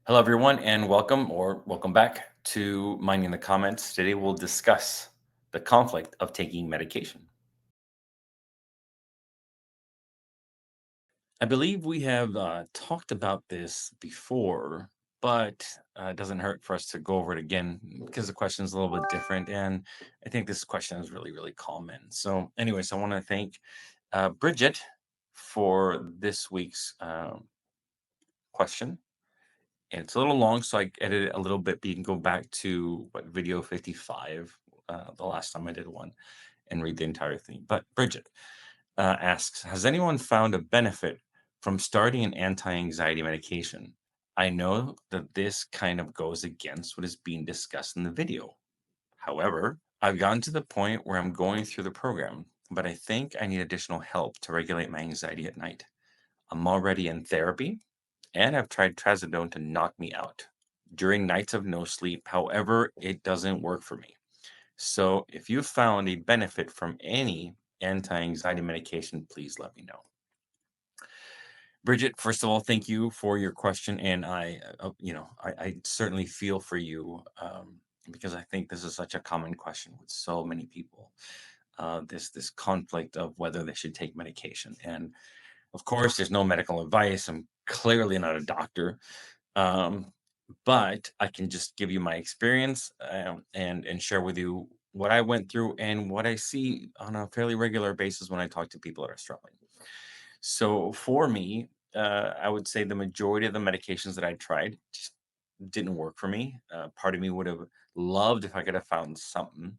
Hello, everyone, and welcome back to Minding the Comments. Today, we'll discuss the conflict of taking medication. I believe we have talked about this before, but it doesn't hurt for us to go over it again because the question is a little bit different. And I think this question is really, really common. So, anyways, I want to thank Bridget for this week's question. And it's a little long, so I edited it a little bit, but you can go back to video 55, the last time I did one, and read the entire thing. But Bridget asks, has anyone found a benefit from starting an anti-anxiety medication? I know that this kind of goes against what is being discussed in the video. However, I've gotten to the point where I'm going through the program, but I think I need additional help to regulate my anxiety at night. I'm already in therapy, and I've tried trazodone to knock me out during nights of no sleep. However, it doesn't work for me. So if you found a benefit from any anti-anxiety medication, please let me know. Bridget, first of all, thank you for your question, and I certainly feel for you because I think this is such a common question with so many people. This conflict of whether they should take medication, and of course, there's no medical advice. I'm clearly not a doctor, um, but I can just give you my experience and share with you what I went through and what I see on a fairly regular basis when I talk to people that are struggling. So for me, I would say the majority of the medications that I tried just didn't work for me. Part of me would have loved if I could have found something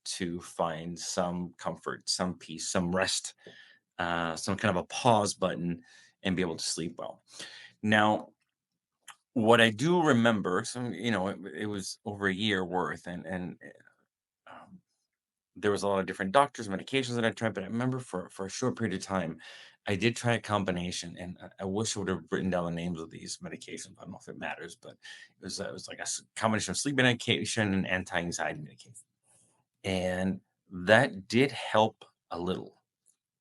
to find some comfort, some peace, some rest, some kind of a pause button, and be able to sleep well. Now, what I do remember, it was over a year worth, and there was a lot of different doctors, medications that I tried, but I remember for a short period of time, I did try a combination, and I wish I would have written down the names of these medications. I don't know if it matters, but it was like a combination of sleep medication and anti-anxiety medication, and that did help a little.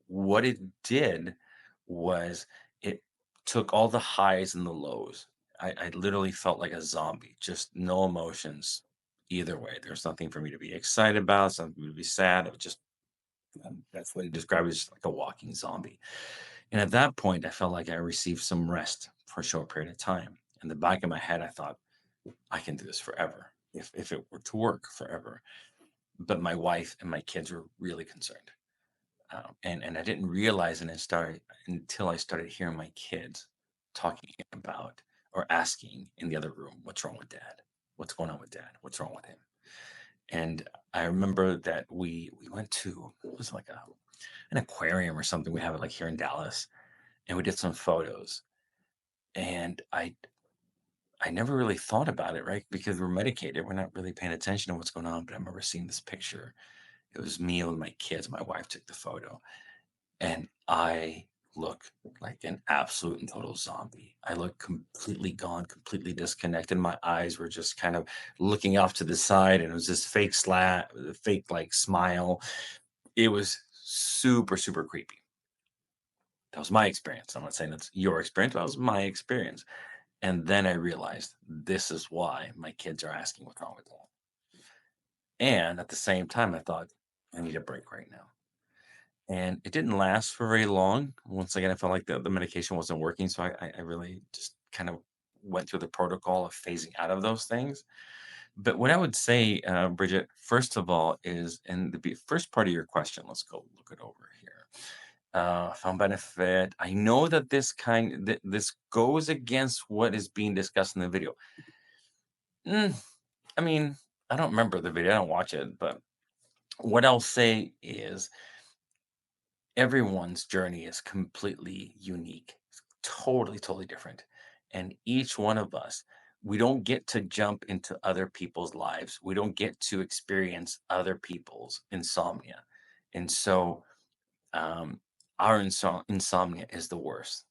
What it did was it took all the highs and the lows. I literally felt like a zombie, just no emotions either way. There's nothing for me to be excited about, something to be sad. It was just that's what he described as like a walking zombie. And at that point, I felt like I received some rest for a short period of time. In the back of my head, I thought, I can do this forever if it were to work forever. But my wife and my kids were really concerned. And I didn't realize until I started hearing my kids talking about or asking in the other room, "What's wrong with dad? What's going on with dad? What's wrong with him?" And I remember that we went to it was like an aquarium or something. We have it like here in Dallas, and we did some photos. And I never really thought about it, right? Because we're medicated, we're not really paying attention to what's going on. But I remember seeing this picture. It was me with my kids. My wife took the photo, and I look like an absolute and total zombie. I look completely gone, completely disconnected. My eyes were just kind of looking off to the side, and it was this fake like smile. It was super, super creepy. That was my experience. I'm not saying that's your experience. That was my experience. And then I realized this is why my kids are asking what's wrong with that. And at the same time, I thought, I need a break right now. And it didn't last for very long. Once again, I felt like the medication wasn't working, so I really just kind of went through the protocol of phasing out of those things. But what I would say, Bridget, first of all, is in first part of your question, let's go look it over here. Found benefit. I know that this goes against what is being discussed in the video. Mm, I mean, I don't remember the video. I don't watch it, but what I'll say is everyone's journey is completely unique. It's totally, totally different. And each one of us, we don't get to jump into other people's lives. We don't get to experience other people's insomnia. And so our insomnia is the worst.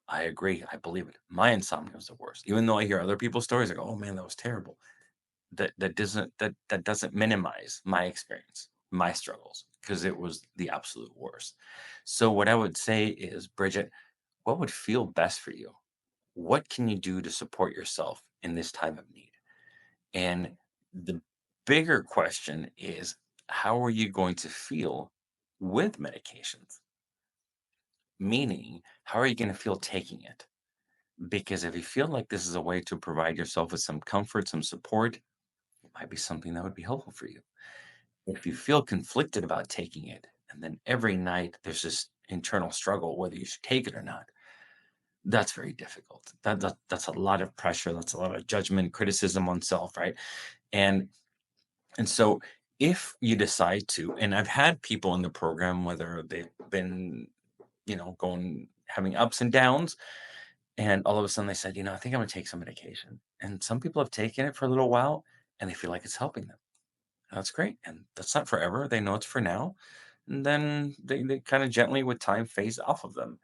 I agree. I believe it. My insomnia was the worst. Even though I hear other people's stories, I go, "Oh man, that was terrible." That doesn't minimize my experience, my struggles, because it was the absolute worst. So what I would say is, Bridget, what would feel best for you? what can you do to support yourself in this time of need? And the bigger question is, how are you going to feel with medications? Meaning, how are you going to feel taking it? Because if you feel like this is a way to provide yourself with some comfort, some support, it might be something that would be helpful for you. If you feel conflicted about taking it, and then every night there's this internal struggle whether you should take it or not, that's very difficult. That's a lot of pressure. That's a lot of judgment, criticism on self, right? And so if you decide to, and I've had people in the program, whether they've been, going having ups and downs, and all of a sudden they said, I think I'm gonna take some medication. And some people have taken it for a little while and they feel like it's helping them. That's great. And that's not forever. They know it's for now. And then they kind of gently with time phase off of them.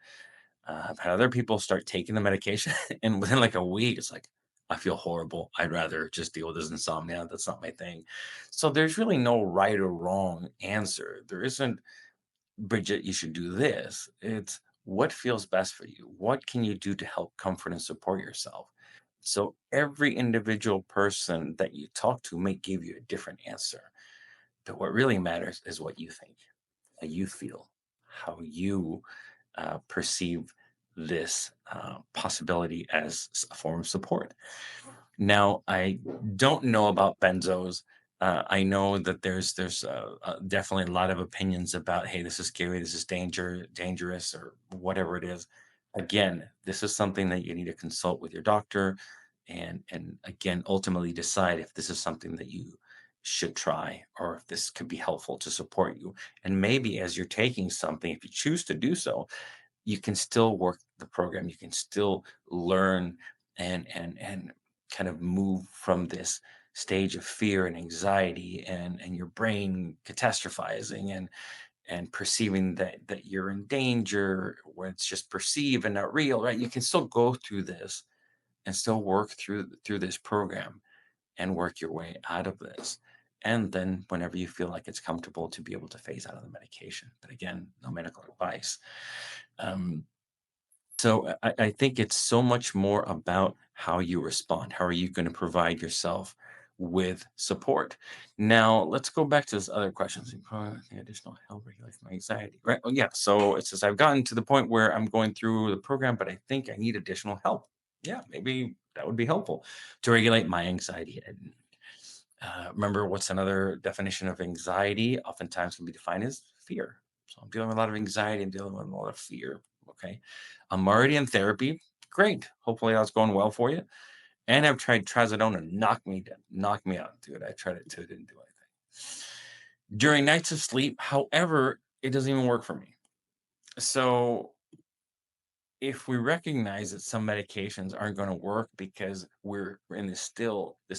I've had other people start taking the medication, and within like a week, it's like, I feel horrible. I'd rather just deal with this insomnia. That's not my thing. So there's really no right or wrong answer. There isn't, Bridget, you should do this. It's what feels best for you. What can you do to help comfort and support yourself? So every individual person that you talk to may give you a different answer. But what really matters is what you think, how you feel, how you perceive this possibility as a form of support. Now, I don't know about benzos. I know that there's definitely a lot of opinions about, hey, this is scary, this is dangerous, or whatever it is. Again, this is something that you need to consult with your doctor, and again, ultimately decide if this is something that you should try or if this could be helpful to support you. And maybe as you're taking something, if you choose to do so, you can still work the program. You can still learn and kind of move from this stage of fear and anxiety and your brain catastrophizing and perceiving that you're in danger where it's just perceived and not real, right? You can still go through this and still work through this program and work your way out of this. And then whenever you feel like it's comfortable to be able to phase out of the medication. But again, no medical advice. Um, so I think it's so much more about how you respond. How are you going to provide yourself with support? Now, let's go back to this other question. So, additional help regulates my anxiety, right? Oh, yeah. So it says I've gotten to the point where I'm going through the program, but I think I need additional help. Yeah, maybe that would be helpful to regulate my anxiety. And remember, what's another definition of anxiety? Oftentimes can be defined as fear. So I'm dealing with a lot of anxiety and dealing with a lot of fear. Okay. I'm already in therapy. Great. Hopefully that's going well for you. And I've tried trazodone to knock me down, knock me out, dude. I tried it too, it didn't do anything. During nights of sleep, however, it doesn't even work for me. So if we recognize that some medications aren't going to work because we're in this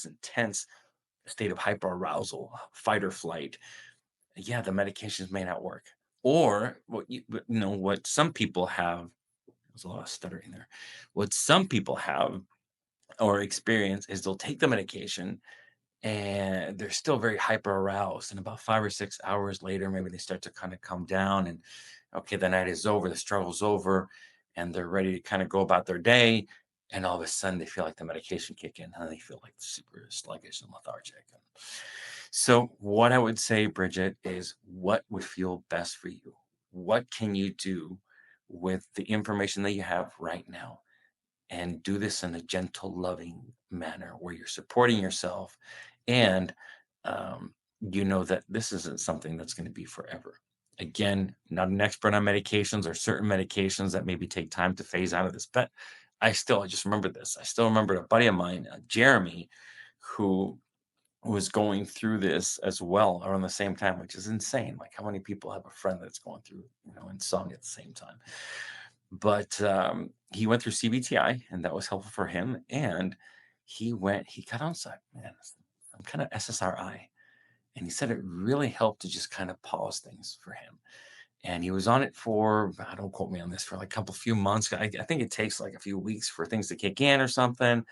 intense state of hyperarousal, fight or flight, yeah, the medications may not work. Or what some people have, there's a lot of stuttering there. What some people have or experience is they'll take the medication and they're still very hyper aroused. And about 5 or 6 hours later, maybe they start to kind of come down and okay, the night is over, the struggle's over, and they're ready to kind of go about their day. And all of a sudden they feel like the medication kick in and they feel like super sluggish and lethargic. So what I would say, Bridget, is what would feel best for you? What can you do with the information that you have right now? And do this in a gentle, loving manner where you're supporting yourself and you know that this isn't something that's going to be forever. Again, not an expert on medications or certain medications that maybe take time to phase out of this, but I just remember this. I still remember a buddy of mine, Jeremy, who was going through this as well around the same time, which is insane. Like how many people have a friend that's going through, insomnia at the same time? But he went through CBT-I, and that was helpful for him. And he got on site, man. I'm kind of SSRI, and he said it really helped to just kind of pause things for him. And he was on it for, I don't quote me on this, for like a few months. I think it takes like a few weeks for things to kick in or something. And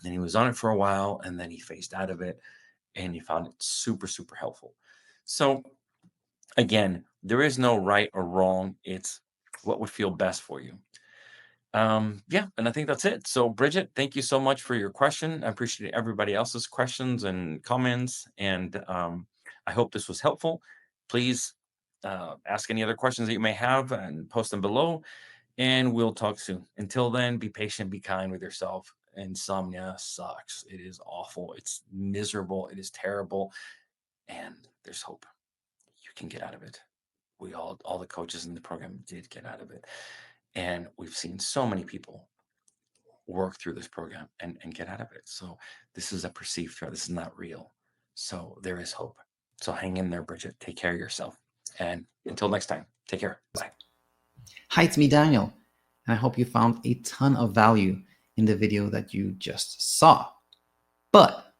then he was on it for a while, and then he phased out of it, and he found it super, super helpful. So again, there is no right or wrong. It's what would feel best for you. Yeah, and I think that's it. So Bridget, thank you so much for your question. I appreciate everybody else's questions and comments, and I hope this was helpful. Please ask any other questions that you may have and post them below, and we'll talk soon. Until then, be patient, be kind with yourself. Insomnia sucks. It is awful. It's miserable. It is terrible, and there's hope. You can get out of it. We all the coaches in the program did get out of it, and we've seen so many people work through this program and get out of it. So this is a perceived threat. This is not real. So there is hope. So hang in there, Bridget. Take care of yourself. And until next time, take care. Bye. Hi, it's me, Daniel, and I hope you found a ton of value in the video that you just saw. But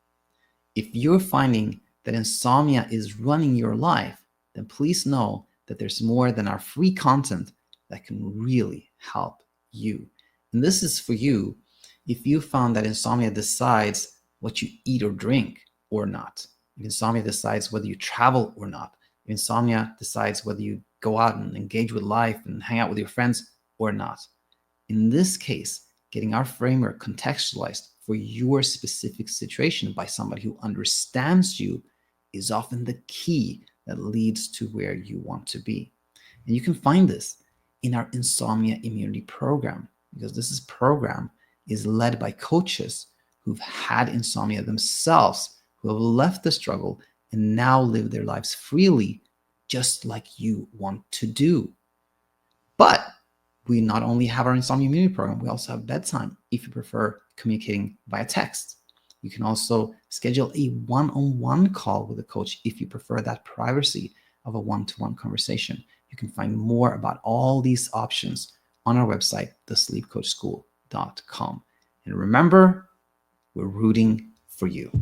if you're finding that insomnia is running your life, then please know that there's more than our free content that can really help you. And this is for you if you found that insomnia decides what you eat or drink or not. If insomnia decides whether you travel or not. If insomnia decides whether you go out and engage with life and hang out with your friends or not. In this case, getting our framework contextualized for your specific situation by somebody who understands you is often the key that leads to where you want to be. And you can find this in our Insomnia Immunity Program, because this program is led by coaches who've had insomnia themselves, who have left the struggle and now live their lives freely, just like you want to do. But we not only have our Insomnia Immunity Program, we also have bedtime if you prefer communicating via text. You can also schedule a one-on-one call with a coach if you prefer that privacy of a one-to-one conversation. You can find more about all these options on our website, thesleepcoachschool.com. And remember, we're rooting for you.